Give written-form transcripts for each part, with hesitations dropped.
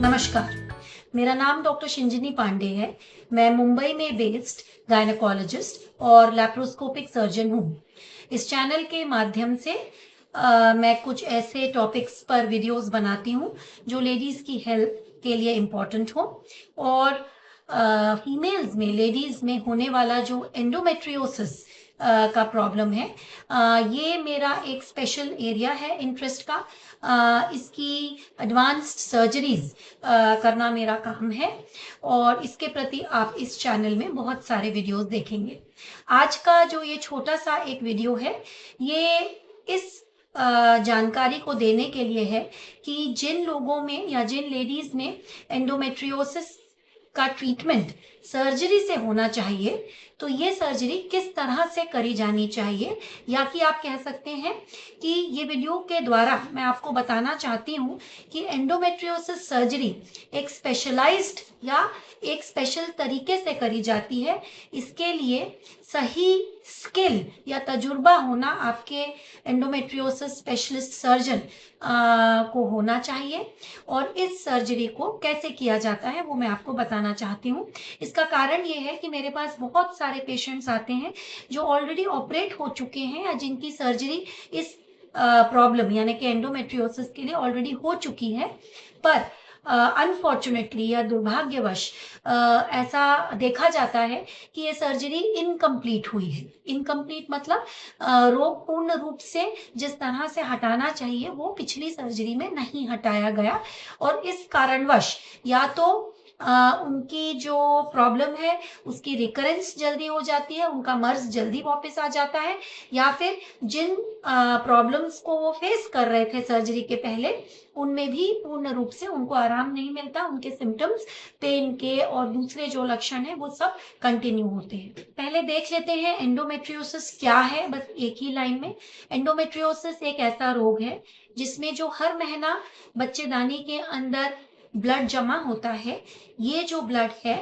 नमस्कार, मेरा नाम डॉक्टर शिंजिनी पांडे है। मैं मुंबई में बेस्ड गायनेकोलॉजिस्ट और लैप्रोस्कोपिक सर्जन हूँ। इस चैनल के माध्यम से मैं कुछ ऐसे टॉपिक्स पर वीडियोस बनाती हूँ जो लेडीज़ की हेल्थ के लिए इम्पोर्टेंट हो और फीमेल्स में, लेडीज़ में होने वाला जो एंडोमेट्रियोसिस का प्रॉब्लम है, ये मेरा एक स्पेशल एरिया है इंटरेस्ट का। इसकी एडवांस्ड सर्जरीज करना मेरा काम है और इसके प्रति आप इस चैनल में बहुत सारे वीडियोस देखेंगे। आज का जो ये छोटा सा एक वीडियो है, ये इस जानकारी को देने के लिए है कि जिन लोगों में या जिन लेडीज में एंडोमेट्रियोसिस का ट्रीटमेंट सर्जरी से होना चाहिए, तो ये सर्जरी किस तरह से करी जानी चाहिए, या कि आप कह सकते हैं कि ये वीडियो के द्वारा मैं आपको बताना चाहती हूँ कि एंडोमेट्रियोसिस सर्जरी एक स्पेशलाइज्ड या एक स्पेशल तरीके से करी जाती है। इसके लिए सही स्किल या तजुर्बा होना आपके एंडोमेट्रियोसिस स्पेशलिस्ट सर्जन को होना चाहिए और इस सर्जरी को कैसे किया जाता है वो मैं आपको बताना चाहती हूँ। इसका कारण ये है कि मेरे पास बहुत सारे पेशेंट्स आते हैं जो ऑलरेडी ऑपरेट हो चुके हैं या जिनकी सर्जरी इस प्रॉब्लम यानी कि एंडोमेट्रियोसिस के लिए ऑलरेडी हो चुकी है, पर अनफॉर्चुनेटली या दुर्भाग्यवश ऐसा देखा जाता है कि ये सर्जरी इनकम्प्लीट हुई है। इनकम्प्लीट मतलब रोग पूर्ण रूप से जिस तरह से हटाना चाहिए वो पिछली सर्जरी में नहीं हटाया गया और इस कारणवश या तो उनकी जो प्रॉब्लम है उसकी रिकरेंस जल्दी हो जाती है, उनका मर्ज जल्दी वापस आ जाता है, या फिर जिन प्रॉब्लम्स को वो फेस कर रहे थे सर्जरी के पहले उनमें भी पूर्ण रूप से उनको आराम नहीं मिलता। उनके सिम्टम्स, पेन के और दूसरे जो लक्षण है वो सब कंटिन्यू होते हैं। पहले देख लेते हैं एंडोमेट्रियोसिस क्या है, बस एक ही लाइन में। एंडोमेट्रियोसिस एक ऐसा रोग है जिसमें जो हर महीना बच्चेदानी के अंदर ब्लड जमा होता है। ये जो ब्लड है,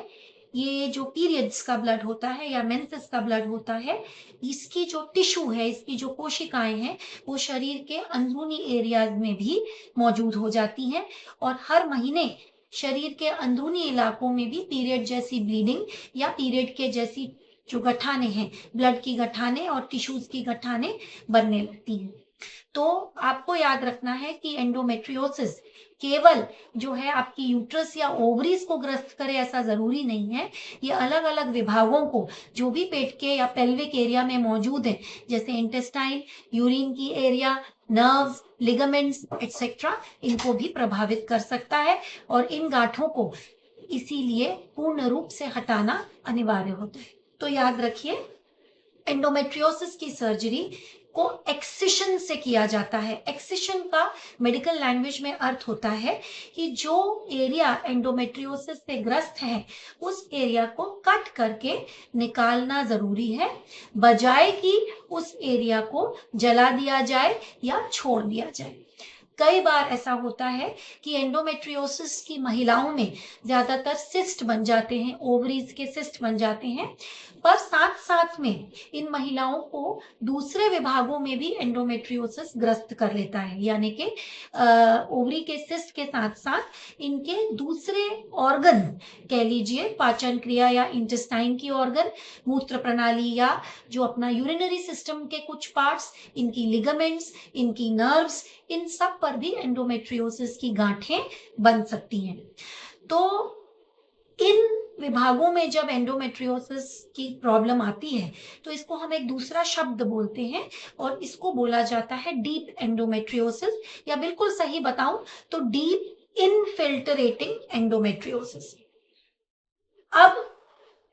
ये जो पीरियड्स का ब्लड होता है या मेंसेस का ब्लड होता है, इसकी जो टिश्यू है, इसकी जो कोशिकाएं हैं, वो शरीर के अंदरूनी एरियाज में भी मौजूद हो जाती हैं और हर महीने शरीर के अंदरूनी इलाकों में भी पीरियड जैसी ब्लीडिंग या पीरियड के जैसी जो गठाने हैं, ब्लड की गठाने और टिश्यूज की गठाने बनने लगती हैं। तो आपको याद रखना है कि एंडोमेट्रियोसिस केवल जो है आपकी यूट्रस या ओवरीज को ग्रस्त करे ऐसा जरूरी नहीं है। ये अलग अलग विभागों को, जो भी पेट के या पेल्विक एरिया में मौजूद है, जैसे इंटेस्टाइन, यूरिन की एरिया, नर्व्स, लिगामेंट्स एटसेट्रा, इनको भी प्रभावित कर सकता है और इन गांठों को इसीलिए पूर्ण रूप से हटाना अनिवार्य होता है। तो याद रखिए, एंडोमेट्रियोसिस की सर्जरी को एक्सिशन से किया जाता है। एक्सिशन का मेडिकल लैंग्वेज में अर्थ होता है कि जो एरिया एंडोमेट्रियोसिस से ग्रस्त है उस एरिया को कट करके निकालना जरूरी है, बजाय कि उस एरिया को जला दिया जाए या छोड़ दिया जाए। कई बार ऐसा होता है कि एंडोमेट्रियोसिस की महिलाओं में ज्यादातर सिस्ट बन जाते हैं, ओवरीज के सिस्ट बन जाते हैं, पर साथ साथ में इन महिलाओं को दूसरे विभागों में भी एंडोमेट्रियोसिस ग्रस्त कर लेता है, यानी कि ओवरी के सिस्ट के साथ साथ इनके दूसरे ऑर्गन, कह लीजिए पाचन क्रिया या इंटेस्टाइन की ऑर्गन, मूत्र प्रणाली या जो अपना यूरिनरी सिस्टम के कुछ पार्ट्स, इनकी लिगामेंट्स, इनकी नर्व्स, इन सब पर भी एंडोमेट्रियोसिस की गांठें बन सकती हैं। तो इन विभागों में जब एंडोमेट्रियोसिस की प्रॉब्लम आती है तो इसको हम एक दूसरा शब्द बोलते हैं और इसको बोला जाता है डीप एंडोमेट्रियोसिस, या बिल्कुल सही बताऊं तो डीप इनफिल्ट्रेटिंग एंडोमेट्रियोसिस। अब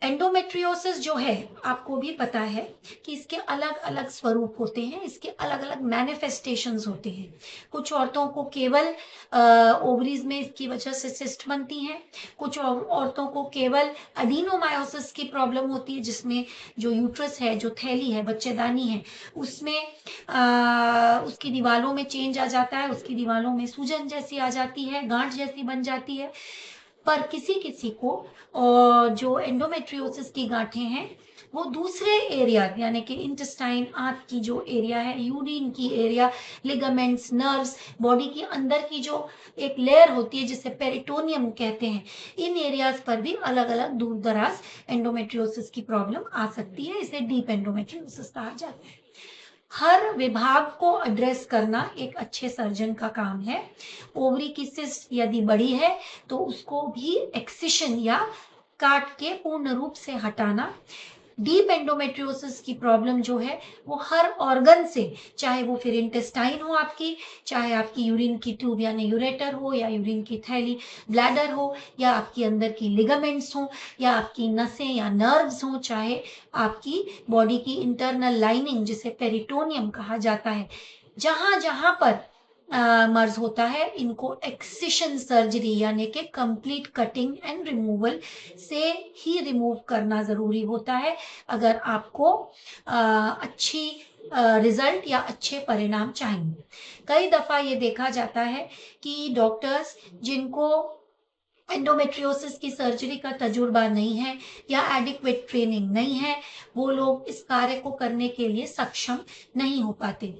एंडोमेट्रियोसिस जो है, आपको भी पता है कि इसके अलग अलग स्वरूप होते हैं, इसके अलग अलग मैनिफेस्टेशंस होते हैं। कुछ औरतों को केवल ओवरीज में इसकी वजह से सिस्ट बनती हैं, कुछ औरतों को केवल एडिनोमायोसिस की प्रॉब्लम होती है, जिसमें जो यूट्रस है, जो थैली है, बच्चेदानी है, उसमें उसकी दीवारों में चेंज आ जाता है, उसकी दीवारों में सूजन जैसी आ जाती है, गांठ जैसी बन जाती है। पर किसी किसी को जो एंडोमेट्रियोसिस की गांठें हैं वो दूसरे एरिया यानी कि इंटेस्टाइन, आंत की जो एरिया है, यूरिन की एरिया, लिगामेंट्स, नर्व्स, बॉडी के अंदर की जो एक लेयर होती है जिसे पेरिटोनियम कहते हैं, इन एरियाज पर भी अलग अलग दूर दराज एंडोमेट्रियोसिस की प्रॉब्लम आ सकती है। इसे डीप एंडोमेट्रियोसिस कहा जाता है। हर विभाग को एड्रेस करना एक अच्छे सर्जन का काम है। ओवरी की सिस्ट यदि बड़ी है तो उसको भी एक्सिशन या काट के पूर्ण रूप से हटाना। डीप एंडोमेट्रियोसिस की प्रॉब्लम जो है वो हर ऑर्गन से, चाहे वो फिर इंटेस्टाइन हो आपकी, चाहे आपकी यूरिन की ट्यूब यानी यूरेटर हो, या यूरिन की थैली ब्लैडर हो, या आपकी अंदर की लिगामेंट्स हो, या आपकी नसें या नर्व्स हो, चाहे आपकी बॉडी की इंटरनल लाइनिंग जिसे पेरिटोनियम कहा जाता है, जहां जहां पर मर्ज होता है, इनको एक्सिशन सर्जरी यानी कि कंप्लीट कटिंग एंड रिमूवल से ही रिमूव करना जरूरी होता है अगर आपको अच्छी रिजल्ट या अच्छे परिणाम चाहिए। कई दफा ये देखा जाता है कि डॉक्टर्स जिनको एंडोमेट्रियोसिस की सर्जरी का तजुर्बा नहीं है या एडिक्वेट ट्रेनिंग नहीं है, वो लोग इस कार्य को करने के लिए सक्षम नहीं हो पाते।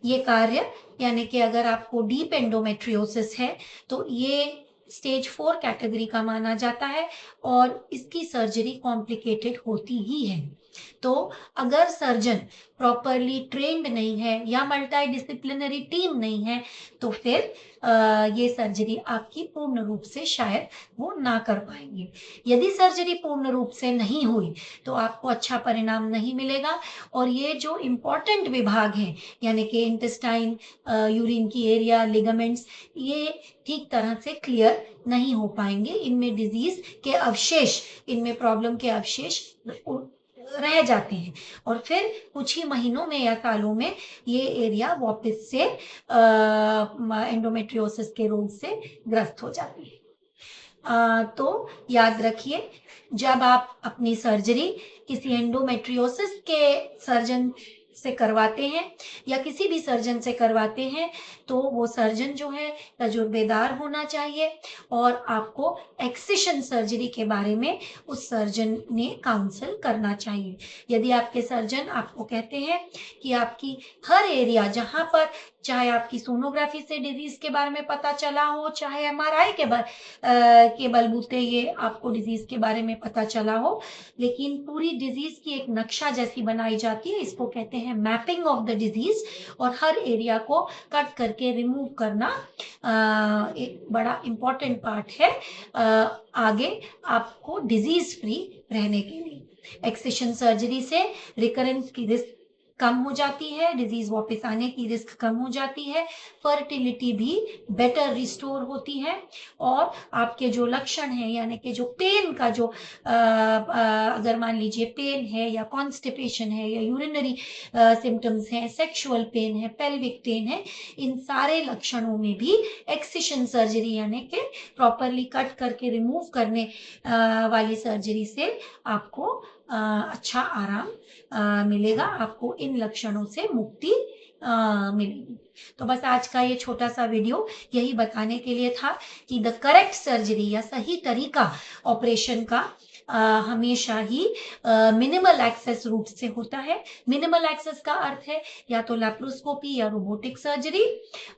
ये कार्य यानी कि अगर आपको डीप एंडोमेट्रियोसिस है तो ये स्टेज 4 कैटेगरी का माना जाता है और इसकी सर्जरी कॉम्प्लिकेटेड होती ही है। तो अगर सर्जन प्रॉपरली ट्रेंड नहीं है या मल्टी डिसिप्लिनरी टीम नहीं है तो फिर ये सर्जरी आपकी पूर्ण रूप से शायद वो ना कर पाएंगे। यदि सर्जरी पूर्ण रूप से नहीं हुई तो आपको अच्छा परिणाम नहीं मिलेगा और ये जो इम्पोर्टेंट विभाग हैं यानी कि इंटेस्टाइन, यूरिन की एरिया, लिगामेंट्स, ये ठीक तरह से क्लियर नहीं हो पाएंगे। इनमें डिजीज के अवशेष, इनमें प्रॉब्लम के अवशेष रह जाते हैं और फिर कुछ ही महीनों में या सालों में ये एरिया वापस से एंडोमेट्रियोसिस के रोग से ग्रस्त हो जाती है। तो याद रखिए, जब आप अपनी सर्जरी किसी एंडोमेट्रियोसिस के सर्जन से करवाते हैं या किसी भी सर्जन से करवाते हैं तो वो सर्जन जो है तजुर्बेदार होना चाहिए और आपको एक्सिशन सर्जरी के बारे में उस सर्जन ने काउंसल करना चाहिए। यदि आपके सर्जन आपको कहते हैं कि आपकी हर एरिया जहां पर, चाहे आपकी सोनोग्राफी से डिजीज के बारे में पता चला हो, चाहे एमआरआई के बलबूते ये आपको डिजीज के बारे में पता चला हो, लेकिन पूरी डिजीज की एक नक्शा जैसी बनाई जाती है, इसको कहते हैं मैपिंग ऑफ द डिजीज, और हर एरिया को कट करके रिमूव करना एक बड़ा इंपॉर्टेंट पार्ट है आगे आपको डिजीज फ्री रहने के लिए। एक्सिशन सर्जरी से रिकरेंस की रिस्क कम हो जाती है, डिजीज वापस आने की रिस्क कम हो जाती है, फर्टिलिटी भी बेटर रिस्टोर होती है और आपके जो लक्षण हैं यानी कि जो पेन का जो अगर मान लीजिए पेन है या कॉन्स्टिपेशन है या यूरिनरी सिम्टम्स हैं, सेक्सुअल पेन है, पेल्विक पेन है, इन सारे लक्षणों में भी एक्सिशन सर्जरी यानी कि प्रॉपरली कट करके रिमूव करने वाली सर्जरी से आपको अच्छा आराम मिलेगा, आपको इन लक्षणों से मुक्ति मिलेगी। तो बस आज का ये छोटा सा वीडियो यही बताने के लिए था कि द करेक्ट सर्जरी या सही तरीका ऑपरेशन का हमेशा ही मिनिमल एक्सेस रूट से होता है। मिनिमल एक्सेस का अर्थ है या तो लैप्रोस्कोपी या रोबोटिक सर्जरी,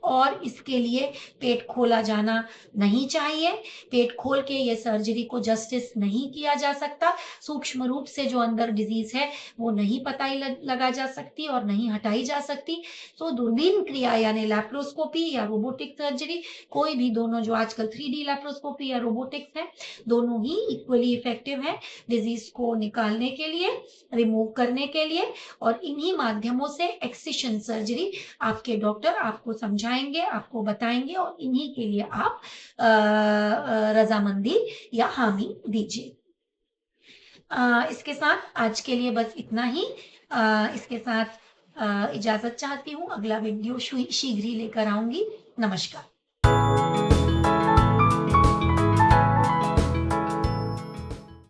और इसके लिए पेट खोला जाना नहीं चाहिए। पेट खोल के ये सर्जरी को जस्टिस नहीं किया जा सकता। सूक्ष्म रूप से जो अंदर डिजीज है वो नहीं पता ही लगा जा सकती और नहीं हटाई जा सकती। तो दूरबीन क्रिया यानी लैप्रोस्कोपी या रोबोटिक सर्जरी, कोई भी, दोनों जो आजकल 3D लैप्रोस्कोपी या रोबोटिक्स है, दोनों ही इक्वली इफेक्टिव है डिजीज को निकालने के लिए, रिमूव करने के लिए, और इन्हीं माध्यमों से एक्सिशन सर्जरी आपके डॉक्टर आपको समझाएंगे, आपको बताएंगे और इन्हीं के लिए आप रजामंदी या हामी दीजिए। इसके साथ आज के लिए बस इतना ही। इसके साथ इजाजत चाहती हूँ। अगला वीडियो शीघ्र ही लेकर आऊंगी। नमस्कार।